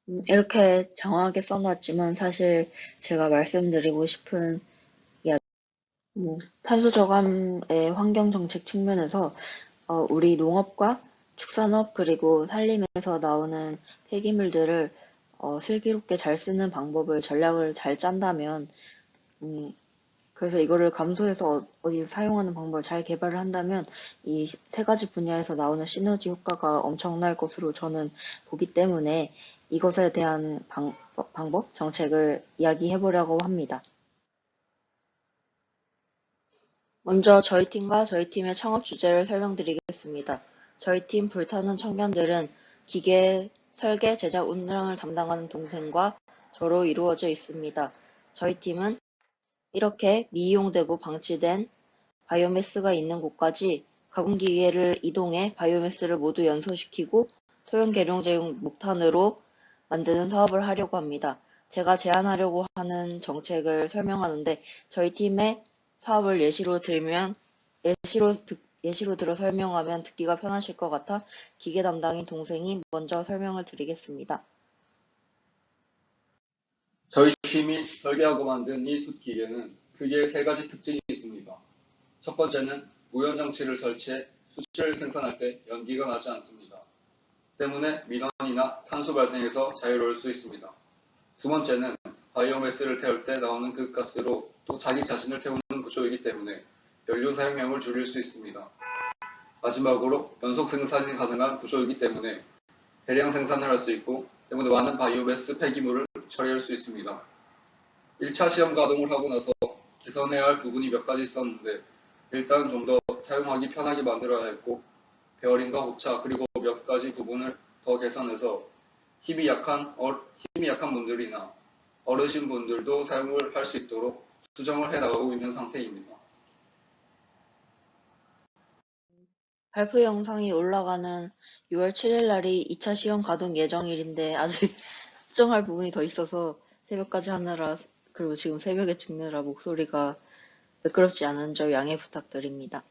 이렇게 장황하게 써놨지만 사실 제가 말씀드리고 싶은 이야기, 탄소 저감의 환경 정책 측면에서 우리 농업과 축산업 그리고 산림에서 나오는 폐기물들을 슬기롭게 잘 쓰는 방법을 전략을 잘 짠다면 음, 그래서 이거를 감소해서 어디서 사용하는 방법을 잘 개발을 한다면 이 세 가지 분야에서 나오는 시너지 효과가 엄청날 것으로 저는 보기 때문에 이것에 대한 방법, 정책을 이야기해 보려고 합니다. 먼저 저희 팀과 저희 팀의 창업 주제를 설명드리겠습니다. 저희 팀 불타는 청년들은 기계, 설계, 제작, 운영을 담당하는 동생과 저로 이루어져 있습니다. 저희 팀은 이렇게 미이용되고 방치된 바이오매스가 있는 곳까지 가공기계를 이동해 바이오매스를 모두 연소시키고 토양 계룡제용 목탄으로 만드는 사업을 하려고 합니다. 제가 제안하려고 하는 정책을 설명하는데 저희 팀의 사업을 예시로 들어 설명하면 듣기가 편하실 것 같아 기계 담당인 동생이 먼저 설명을 드리겠습니다. 저희 팀이 설계하고 만든 이 숯기계는 크게 세 가지 특징이 있습니다. 첫 번째는 무연장치를 설치해 숯을 생산할 때 연기가 나지 않습니다. 때문에 민원이나 탄소 발생에서 자유로울 수 있습니다. 두 번째는 바이오매스를 태울 때 나오는 그 가스로 또 자기 자신을 태우는 구조이기 때문에 연료 사용량을 줄일 수 있습니다. 마지막으로 연속 생산이 가능한 구조이기 때문에 대량 생산을 할 수 있고 때문에 많은 바이오매스 폐기물을 처리할 수 있습니다. 1차 시험 가동을 하고 나서 개선해야 할 부분이 몇 가지 있었는데 일단 좀 더 사용하기 편하게 만들어야 했고 베어링과 호차 그리고 몇 가지 부분을 더 개선해서 힘이 약한 분들이나 어르신 분들도 사용을 할 수 있도록 수정을 해 나가고 있는 상태입니다. 발표 영상이 올라가는 6월 7일 날이 2차 시험 가동 예정일인데 아직 수정할 부분이 더 있어서 새벽까지 하느라 그리고 지금 새벽에 찍느라 목소리가 매끄럽지 않은 점 양해 부탁드립니다.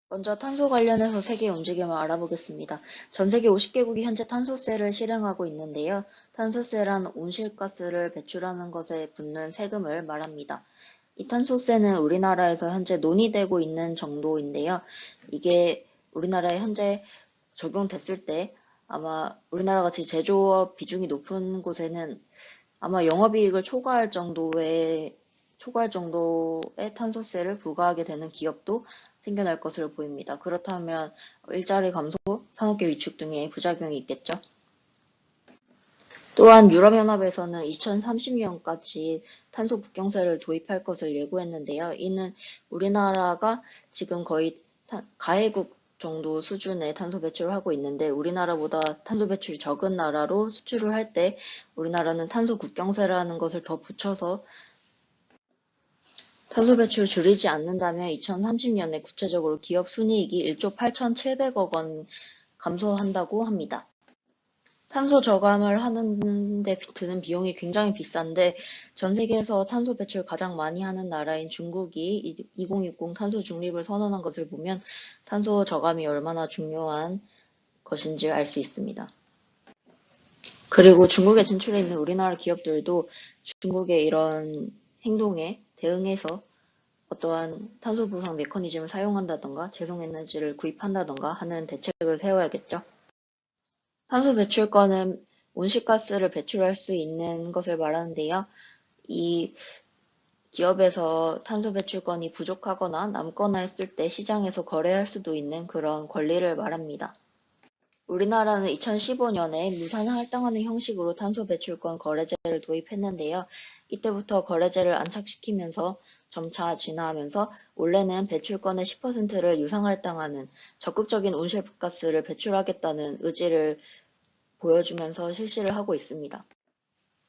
먼저 탄소 관련해서 세계 움직임을 알아보겠습니다. 전 세계 50개국이 현재 탄소세를 실행하고 있는데요. 탄소세란 온실가스를 배출하는 것에 붙는 세금을 말합니다. 이 탄소세는 우리나라에서 현재 논의되고 있는 정도인데요. 이게 우리나라에 현재 적용됐을 때 아마 우리나라 같이 제조업 비중이 높은 곳에는 아마 영업이익을 초과할 정도의 탄소세를 부과하게 되는 기업도 생겨날 것으로 보입니다. 그렇다면 일자리 감소, 산업계 위축 등의 부작용이 있겠죠. 또한 유럽연합에서는 2030년까지 탄소 국경세를 도입할 것을 예고했는데요. 이는 우리나라가 지금 거의 가해국 정도 수준의 탄소 배출을 하고 있는데 우리나라보다 탄소 배출이 적은 나라로 수출을 할 때 우리나라는 탄소 국경세라는 것을 더 붙여서 탄소 배출을 줄이지 않는다면 2030년에 구체적으로 기업 순이익이 1조 8,700억 원 감소한다고 합니다. 탄소 저감을 하는데 드는 비용이 굉장히 비싼데 전 세계에서 탄소 배출 가장 많이 하는 나라인 중국이 2060 탄소 중립을 선언한 것을 보면 탄소 저감이 얼마나 중요한 것인지 알 수 있습니다. 그리고 중국에 진출해 있는 우리나라 기업들도 중국의 이런 행동에 대응해서 어떠한 탄소 보상 메커니즘을 사용한다던가 재생에너지를 구입한다던가 하는 대책을 세워야겠죠. 탄소 배출권은 온실가스를 배출할 수 있는 것을 말하는데요. 이 기업에서 탄소 배출권이 부족하거나 남거나 했을 때 시장에서 거래할 수도 있는 그런 권리를 말합니다. 우리나라는 2015년에 무산 할당하는 형식으로 탄소 배출권 거래제를 도입했는데요. 이때부터 거래제를 안착시키면서 점차 진화하면서 올해는 배출권의 10%를 유상 할당하는 적극적인 온실가스를 배출하겠다는 의지를 보여주면서 실시를 하고 있습니다.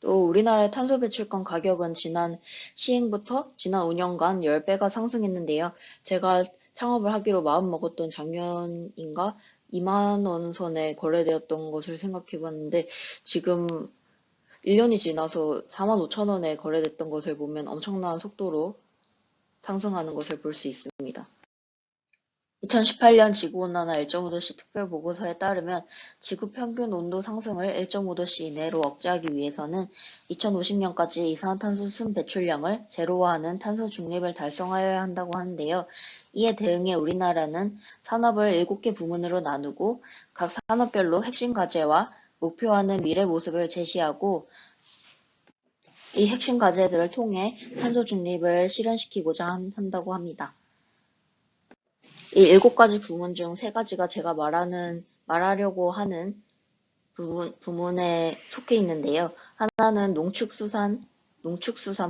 또 우리나라의 탄소 배출권 가격은 지난 시행부터 지난 5년간 10배가 상승했는데요. 제가 창업을 하기로 마음먹었던 작년인가 2만 원 선에 거래되었던 것을 생각해 봤는데 지금 1년이 지나서 4만 5천 원에 거래됐던 것을 보면 엄청난 속도로 상승하는 것을 볼 수 있습니다. 2018년 지구온난화 1.5도씨 특별보고서에 따르면 지구 평균 온도 상승을 1.5도씨 이내로 억제하기 위해서는 2050년까지 이산화탄소 순 배출량을 제로화하는 탄소 중립을 달성하여야 한다고 하는데요. 이에 대응해 우리나라는 산업을 7개 부문으로 나누고 각 산업별로 핵심 과제와 목표하는 미래 모습을 제시하고 이 핵심 과제들을 통해 탄소 중립을 실현시키고자 한다고 합니다. 이 7가지 부문 중 3가지가 제가 말하려고 하는 부문에 속해 있는데요. 하나는 농축수산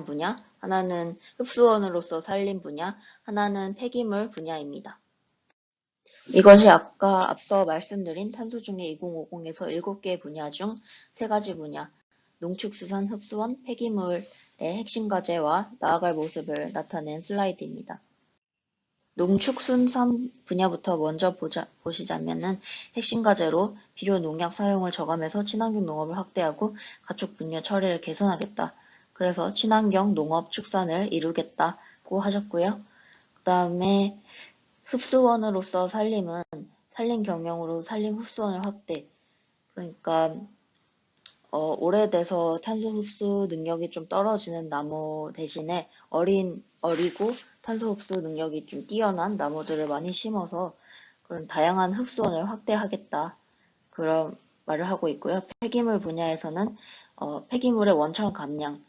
분야, 하나는 흡수원으로서 살림 분야, 하나는 폐기물 분야입니다. 이것이 앞서 말씀드린 탄소중립 2050에서 7개 분야 중 3가지 분야, 농축수산, 흡수원, 폐기물의 핵심 과제와 나아갈 모습을 나타낸 슬라이드입니다. 농축수산 분야부터 먼저 보시자면은 핵심 과제로 비료 농약 사용을 저감해서 친환경 농업을 확대하고 가축 분뇨 처리를 개선하겠다. 그래서 친환경 농업 축산을 이루겠다고 하셨고요. 그 다음에 흡수원으로서 산림 경영으로 산림 흡수원을 확대. 그러니까 오래돼서 탄소 흡수 능력이 좀 떨어지는 나무 대신에 어리고 탄소 흡수 능력이 좀 뛰어난 나무들을 많이 심어서 그런 다양한 흡수원을 확대하겠다. 그런 말을 하고 있고요. 폐기물 분야에서는 폐기물의 원천 감량,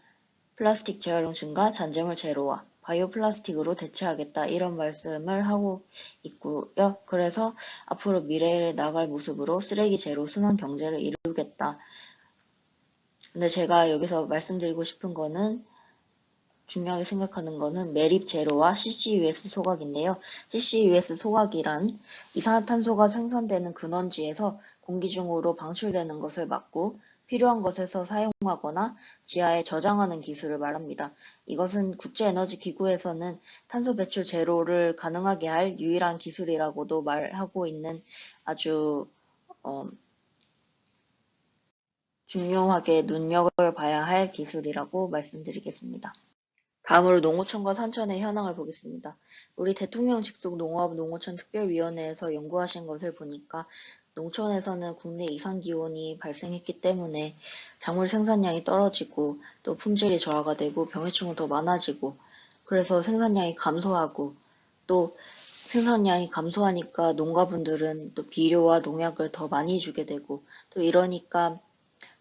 플라스틱 재활용 증가, 잔재물 제로화, 바이오 플라스틱으로 대체하겠다. 이런 말씀을 하고 있고요. 그래서 앞으로 미래를 나갈 모습으로 쓰레기 제로 순환 경제를 이루겠다. 근데 제가 여기서 말씀드리고 싶은 거는 중요하게 생각하는 거는 매립 제로와 CCUS 소각인데요. CCUS 소각이란 이산화탄소가 생산되는 근원지에서 공기 중으로 방출되는 것을 막고 필요한 것에서 사용하거나 지하에 저장하는 기술을 말합니다. 이것은 국제에너지기구에서는 탄소 배출 제로를 가능하게 할 유일한 기술이라고도 말하고 있는 아주 중요하게 눈여겨봐야 할 기술이라고 말씀드리겠습니다. 다음으로 농어촌과 산촌의 현황을 보겠습니다. 우리 대통령 직속 농업 농어촌 특별위원회에서 연구하신 것을 보니까 농촌에서는 국내 이상기온이 발생했기 때문에 작물 생산량이 떨어지고 또 품질이 저하가 되고 병해충은 더 많아지고 그래서 생산량이 감소하고 또 생산량이 감소하니까 농가분들은 또 비료와 농약을 더 많이 주게 되고 또 이러니까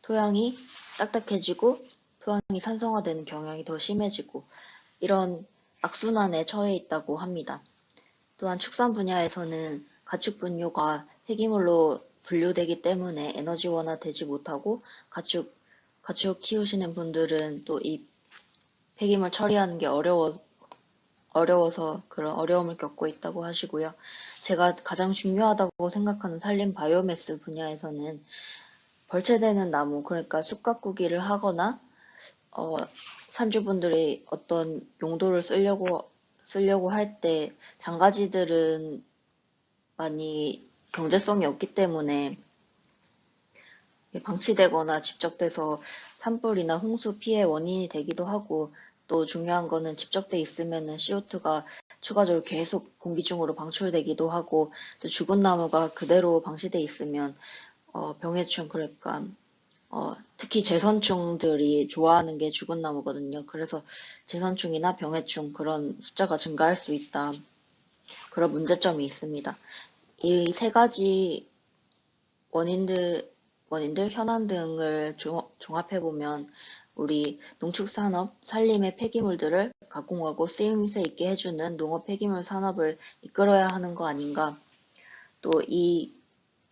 토양이 딱딱해지고 토양이 산성화되는 경향이 더 심해지고 이런 악순환에 처해 있다고 합니다. 또한 축산 분야에서는 가축 분뇨가 폐기물로 분류되기 때문에 에너지원화 되지 못하고 가축 키우시는 분들은 또 이 폐기물 처리하는 게 어려워서 그런 어려움을 겪고 있다고 하시고요. 제가 가장 중요하다고 생각하는 산림 바이오매스 분야에서는 벌채되는 나무, 그러니까 숲 가꾸기를 하거나 산주분들이 어떤 용도를 쓰려고 할 때 장가지들은 많이 경제성이 없기 때문에 방치되거나 집적돼서 산불이나 홍수 피해 원인이 되기도 하고 또 중요한 거는 집적돼 있으면은 CO2가 추가적으로 계속 공기 중으로 방출되기도 하고 또 죽은 나무가 그대로 방치돼 있으면 병해충 그러니까 특히 제선충들이 좋아하는 게 죽은 나무거든요. 그래서 제선충이나 병해충 그런 숫자가 증가할 수 있다. 그런 문제점이 있습니다. 이 3가지 원인들, 현안 등을 종합해보면 우리 농축산업, 산림의 폐기물들을 가공하고 쓰임새 있게 해주는 농업 폐기물 산업을 이끌어야 하는 거 아닌가. 또 이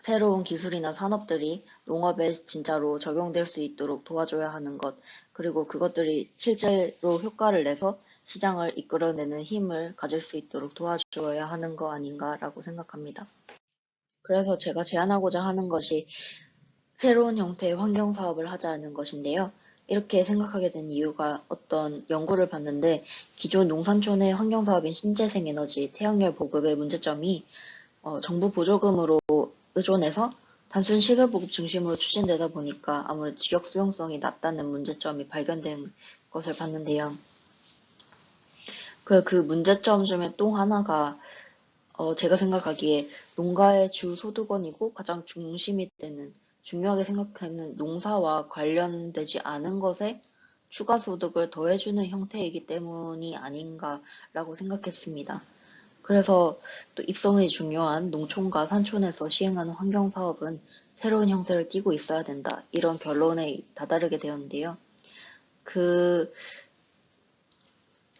새로운 기술이나 산업들이 농업에 진짜로 적용될 수 있도록 도와줘야 하는 것, 그리고 그것들이 실제로 효과를 내서 시장을 이끌어내는 힘을 가질 수 있도록 도와줘야 하는 거 아닌가라고 생각합니다. 그래서 제가 제안하고자 하는 것이 새로운 형태의 환경사업을 하자는 것인데요. 이렇게 생각하게 된 이유가 어떤 연구를 봤는데 기존 농산촌의 환경사업인 신재생에너지, 태양열 보급의 문제점이 정부 보조금으로 의존해서 단순 시설보급 중심으로 추진되다 보니까 아무래도 지역 수용성이 낮다는 문제점이 발견된 것을 봤는데요. 그 문제점 중에 또 하나가 제가 생각하기에 농가의 주 소득원이고 가장 중심이 되는, 중요하게 생각하는 농사와 관련되지 않은 것에 추가 소득을 더해주는 형태이기 때문이 아닌가라고 생각했습니다. 그래서 또 입성이 중요한 농촌과 산촌에서 시행하는 환경사업은 새로운 형태를 띠고 있어야 된다. 이런 결론에 다다르게 되었는데요. 그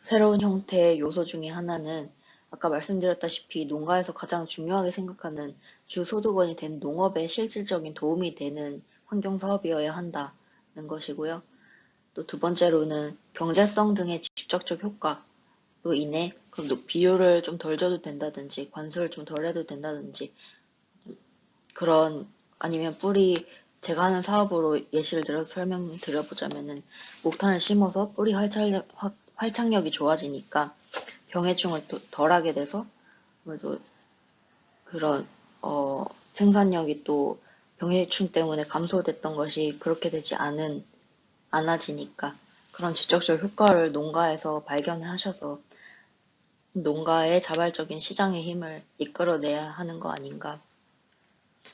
새로운 형태의 요소 중에 하나는 아까 말씀드렸다시피 농가에서 가장 중요하게 생각하는 주 소득원이 된 농업에 실질적인 도움이 되는 환경사업이어야 한다는 것이고요. 또 두 번째로는 경제성 등의 직접적 효과로 인해 그럼 비료를 좀 덜 줘도 된다든지 관수를 좀 덜 해도 된다든지 그런, 아니면 제가 하는 사업으로 예시를 들어서 설명드려보자면은 목탄을 심어서 뿌리 활착력이 좋아지니까 병해충을 덜하게 돼서 아무래도 그런 생산력이 또 병해충 때문에 감소됐던 것이 그렇게 되지 않아지니까 그런 직접적 효과를 농가에서 발견하셔서 농가의 자발적인 시장의 힘을 이끌어내야 하는 거 아닌가.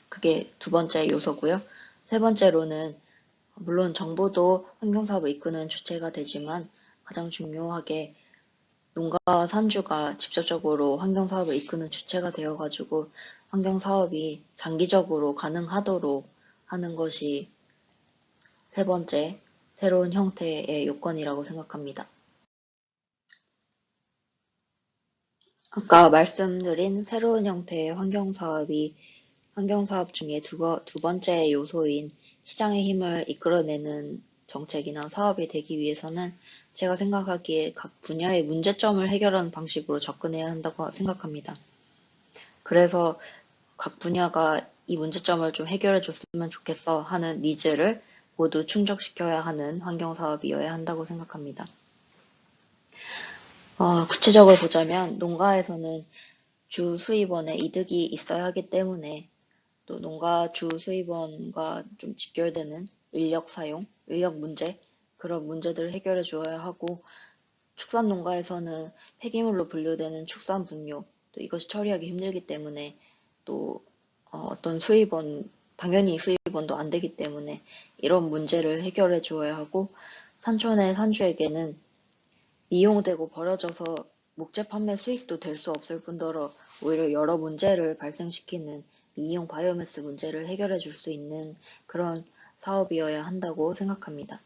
그게 두 번째 요소고요. 세 번째로는 물론 정부도 환경사업을 이끄는 주체가 되지만 가장 중요하게 농가와 산주가 직접적으로 환경사업을 이끄는 주체가 되어가지고 환경사업이 장기적으로 가능하도록 하는 것이 세 번째 새로운 형태의 요건이라고 생각합니다. 아까 말씀드린 새로운 형태의 환경사업 중에 두 번째 요소인 시장의 힘을 이끌어내는 정책이나 사업이 되기 위해서는 제가 생각하기에 각 분야의 문제점을 해결하는 방식으로 접근해야 한다고 생각합니다. 그래서 각 분야가 이 문제점을 좀 해결해 줬으면 좋겠어 하는 니즈를 모두 충족시켜야 하는 환경사업이어야 한다고 생각합니다. 구체적으로 보자면 농가에서는 주 수입원의 이득이 있어야 하기 때문에 또 농가 주 수입원과 좀 직결되는 인력 사용, 인력 문제, 그런 문제들을 해결해 주어야 하고, 축산 농가에서는 폐기물로 분류되는 축산 분뇨, 또 이것이 처리하기 힘들기 때문에 또 어떤 당연히 수입원도 안 되기 때문에 이런 문제를 해결해 주어야 하고, 산촌의 산주에게는 이용되고 버려져서 목재 판매 수익도 될 수 없을 뿐더러 오히려 여러 문제를 발생시키는 미이용 바이오매스 문제를 해결해 줄 수 있는 그런 사업이어야 한다고 생각합니다.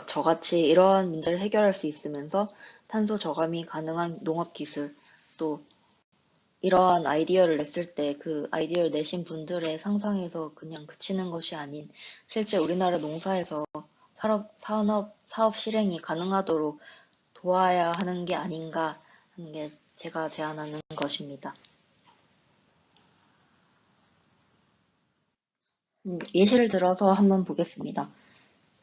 저같이 이러한 문제를 해결할 수 있으면서 탄소 저감이 가능한 농업 기술, 또 이러한 아이디어를 냈을 때 그 아이디어를 내신 분들의 상상에서 그냥 그치는 것이 아닌 실제 우리나라 농사에서 사업 실행이 가능하도록 도와야 하는 게 아닌가 하는 게 제가 제안하는 것입니다. 예시를 들어서 한번 보겠습니다.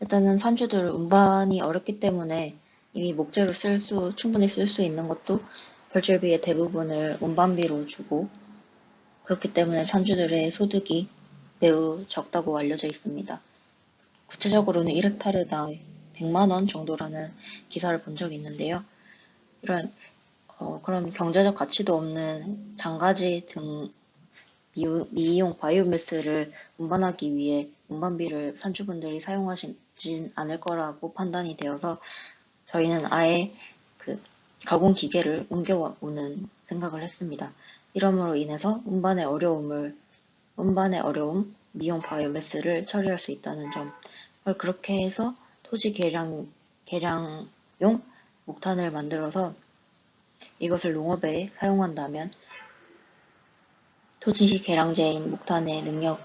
일단은 산주들은 운반이 어렵기 때문에 이미 목재로 충분히 쓸 수 있는 것도 벌줄비의 대부분을 운반비로 주고, 그렇기 때문에 산주들의 소득이 매우 적다고 알려져 있습니다. 구체적으로는 1헥타르당 100만 원 정도라는 기사를 본 적이 있는데요. 그런 경제적 가치도 없는 장가지 등 미이용 바이오매스를 운반하기 위해 운반비를 산주분들이 사용하시진 않을 거라고 판단이 되어서 저희는 아예 그 가공 기계를 옮겨오는 생각을 했습니다. 이러므로 인해서 운반의 어려움, 미용 바이오매스를 처리할 수 있다는 점. 그렇게 해서 토지 개량용 목탄을 만들어서 이것을 농업에 사용한다면 토지 개량제인 목탄의 능력,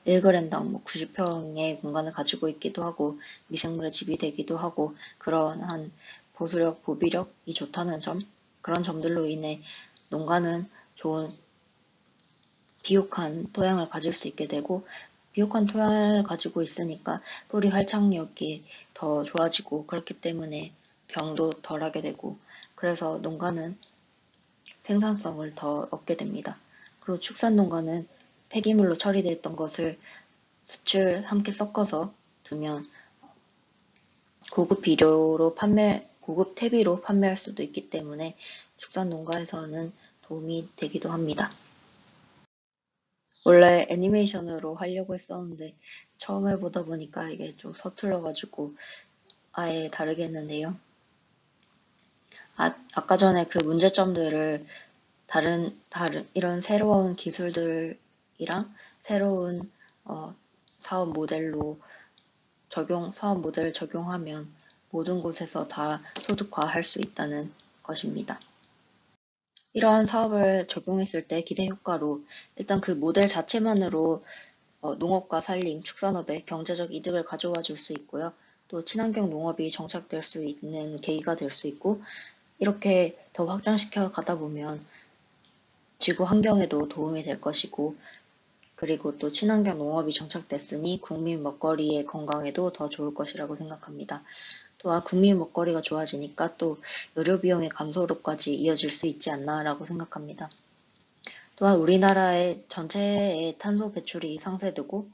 1g당 90평의 공간을 가지고 있기도 하고 미생물에 지비되기도 하고 그러한 보수력, 보비력이 좋다는 점, 그런 점들로 인해 농가는 좋은 비옥한 토양을 가질 수 있게 되고, 비옥한 토양을 가지고 있으니까 뿌리 활착력이 더 좋아지고, 그렇기 때문에 병도 덜하게 되고, 그래서 농가는 생산성을 더 얻게 됩니다. 그리고 축산농가는 폐기물로 처리됐던 것을 수출 함께 섞어서 두면 고급 퇴비로 판매할 수도 있기 때문에 축산 농가에서는 도움이 되기도 합니다. 원래 애니메이션으로 하려고 했었는데 처음 해보다 보니까 이게 좀 서툴러가지고 아예 다르게 했는데요. 아까 전에 그 문제점들을 다른 이런 새로운 기술들이랑 새로운 사업 모델로 사업 모델을 적용하면 모든 곳에서 다 소득화할 수 있다는 것입니다. 이러한 사업을 적용했을 때 기대 효과로 일단 그 모델 자체만으로 농업과 산림, 축산업에 경제적 이득을 가져와 줄 수 있고요. 또 친환경 농업이 정착될 수 있는 계기가 될 수 있고, 이렇게 더 확장시켜 가다 보면 지구 환경에도 도움이 될 것이고, 그리고 또 친환경 농업이 정착됐으니 국민 먹거리의 건강에도 더 좋을 것이라고 생각합니다. 또한 국민 먹거리가 좋아지니까 또 의료 비용의 감소로까지 이어질 수 있지 않나라고 생각합니다. 또한 우리나라의 전체의 탄소 배출이 상쇄되고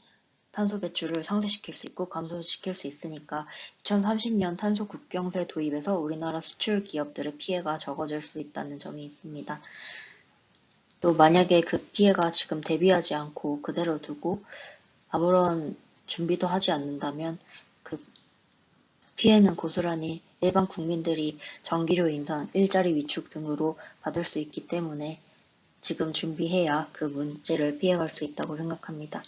탄소 배출을 상쇄시킬 수 있고 감소시킬 수 있으니까 2030년 탄소 국경세 도입에서 우리나라 수출 기업들의 피해가 적어질 수 있다는 점이 있습니다. 또 만약에 그 피해가 지금 대비하지 않고 그대로 두고 아무런 준비도 하지 않는다면 그 피해는 고스란히 일반 국민들이 전기료 인상, 일자리 위축 등으로 받을 수 있기 때문에 지금 준비해야 그 문제를 피해갈 수 있다고 생각합니다.